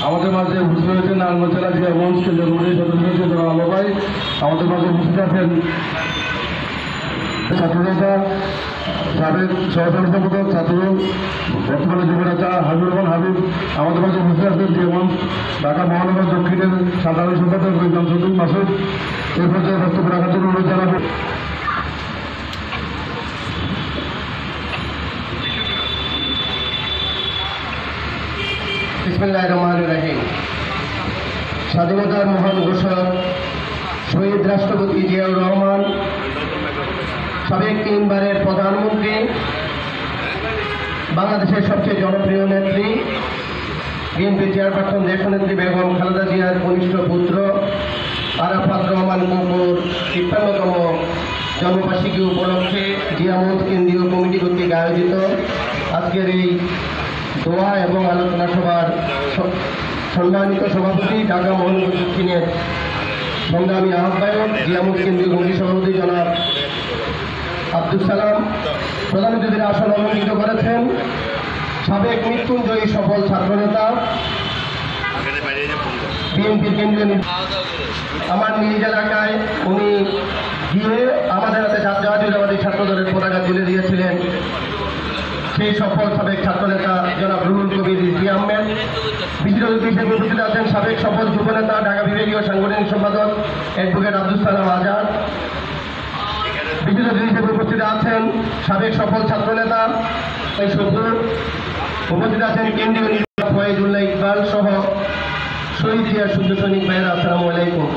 আমাদের মাঝে উপস্থিত হয়েছেন নারায়ণগঞ্জ জেলা জিয়া মঞ্চ কেন্দ্রীয় কমিটির সদস্য জনাব আলো ভাই। আমাদের মাঝে উপস্থিত আছেন ছাত্রনেতা সাবেক সহকারী সম্পাদক ছাত্র বর্তমানে যুবনেতা হাবিবুর রহমান হাবিব। আমাদের মাঝে উপস্থিত আছেন জিয়া মঞ্চ ঢাকা মহানগর দক্ষিণের সাধারণ সম্পাদক ইমাম সদুল মাসুদ। এই পর্যায়ে বক্তব্য রাখার জন্য অনুরোধ জানাবো। বিসমিল্লাহির রহমানির রহিম। স্বাধীনতার মহান ঘোষক শহীদ রাষ্ট্রপতি জিয়াউর রহমান, সাবেক 3 বারের প্রধানমন্ত্রী, বাংলাদেশের সবচেয়ে জনপ্রিয় নেত্রী, বিএনপি চেয়ারপারসন দেশনেত্রী বেগম খালেদা জিয়ার কনিষ্ঠ পুত্র আরাফাত রহমান কুকুর ৫৩তম জন্মবার্ষিকী উপলক্ষে জিয়া মঞ্চ কেন্দ্রীয় কমিটি কর্তৃক আয়োজিত আজকের এই দোয়া এবং আলোচনা সভার সম্মানিত সভাপতি ঢাকা মহানগর দক্ষিণের সংগ্রামী আহ্বায়ক জিয়া মঞ্চ কেন্দ্রীয় কমিটি সভাপতি জনাব আব্দুল সালাম, প্রধান অতিথির আসন অলঙ্কৃত করেছেন সাবেক মৃত্যুঞ্জয়ী সফল ছাত্রনেতা বিএনপির কেন্দ্রীয় আমার নিজ এলাকায় উনি গিয়ে আমাদের হাতে জাতীয়তাবাদী ছাত্রদলের পতাকা তুলে দিয়েছিলেন সেই সফল সাবেক ছাত্রনেতা জনাব রুহুল কবির রিজভী আহমেদ। বিশিষ্ট অতিথি হিসেবে উপস্থিত আছেন সাবেক সফল যুবনেতা ঢাকা বিভাগীয় সাংগঠনিক সম্পাদক অ্যাডভোকেট আব্দুল সালাম আজাদ। বিশিষ্ট অতিথি হিসেবে উপস্থিত আছেন সাবেক সফল ছাত্রনেতা সফুর। উপস্থিত আছেন কেন্দ্রীয় নির্বাচক ফয়েজুল্লাহ ইকবাল সহ শহীদ জিয়ার শুদ্ধ সৈনিক ভাইয়েরা, আসসালামু আলাইকুম।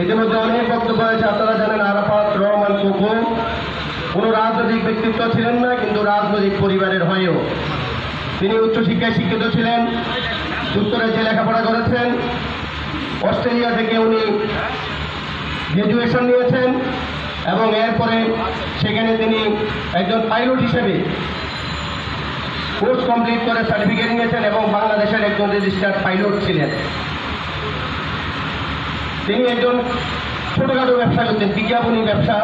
ইতিমধ্যে অনেক বক্তব্য হয়েছে। আপনারা জানেন আরাফাত রহমান কুকু কোনো রাজনৈতিক ব্যক্তিত্ব ছিলেন না, কিন্তু রাজনৈতিক পরিবারের হয়েও তিনি উচ্চশিক্ষায় শিক্ষিত ছিলেন, যুক্তরাজ্যে লেখাপড়া করেছেন, অস্ট্রেলিয়া থেকে উনি গ্র্যাজুয়েশন নিয়েছেন এবং এরপরে সেখানে তিনি একজন পাইলট হিসেবে কোর্স কমপ্লিট করে সার্টিফিকেট নিয়েছেন এবং বাংলাদেশের একজন রেজিস্টার্ড পাইলট ছিলেন। তিনি একজন ছোটখাটো ব্যবসা করতেন, বিজ্ঞাপনী ব্যবসা।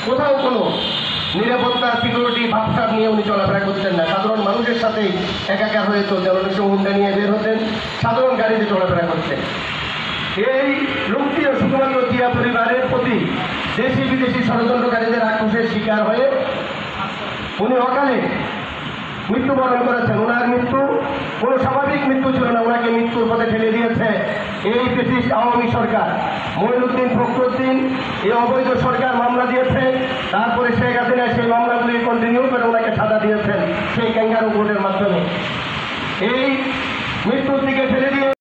কোথাও কোনো নিরাপত্তা সিকিউরিটি ভাবসাব নিয়ে উনি চলাফেরা করতেন না। সাধারণ মানুষের সাথে একাকার হয়ে চলতেন, অনেক সময় হুন্ডা নিয়ে বের হতেন, সাধারণ গাড়িতে চলাফেরা করতেন। এই লোকটিও শুধুমাত্র জিয়া পরিবারের প্রতি দেশি বিদেশি ষড়যন্ত্রকারীদের আক্রোশের শিকার হয়ে উনি অকালে মৃত্যুবরণ করেছেন। ওনার মৃত্যু কোনো স্বাভাবিক মৃত্যু ছিল না, ওনাকে মৃত্যুর পথে ঠেলে দিয়েছে এই ফ্যাসিস্ট আওয়ামী সরকার। মঈনুদ্দিন ফখরুদ্দিন এই অবৈধ সরকার মামলা দিয়েছে, তারপরে শেখ হাসিনা সেই মামলাগুলি কন্টিনিউ করে ওনাকে সাজা দিয়েছেন সেই ক্যাঙ্গারু কোর্টের মাধ্যমে। এই মৃত্যুর দিকে ঠেলে দিয়ে